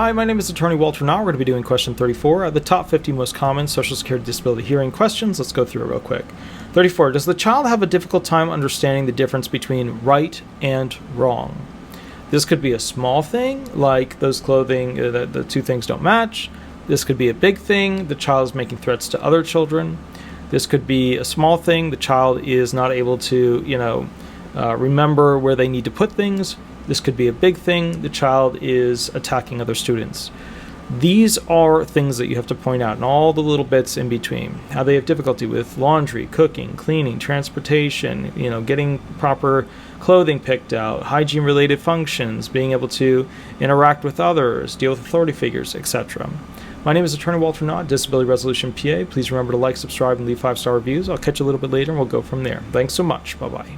Hi, my name is Attorney Walter Knott. We're going to be doing question 34, the top 50 most common Social Security disability hearing questions. Let's go through it real quick. 34, does the child have a difficult time understanding the difference between right and wrong? This could be a small thing, like those clothing, the two things don't match. This could be a big thing, the child is making threats to other children. This could be a small thing, the child is not able to, remember where they need to put things. This could be a big thing, the child is attacking other students. These are things that you have to point out, and all the little bits in between. How they have difficulty with laundry, cooking, cleaning, transportation, getting proper clothing picked out, hygiene-related functions, being able to interact with others, deal with authority figures, etc. My name is Attorney Walter Knott, Disability Resolution PA. Please remember to like, subscribe, and leave 5-star reviews. I'll catch you a little bit later, and we'll go from there. Thanks so much. Bye-bye.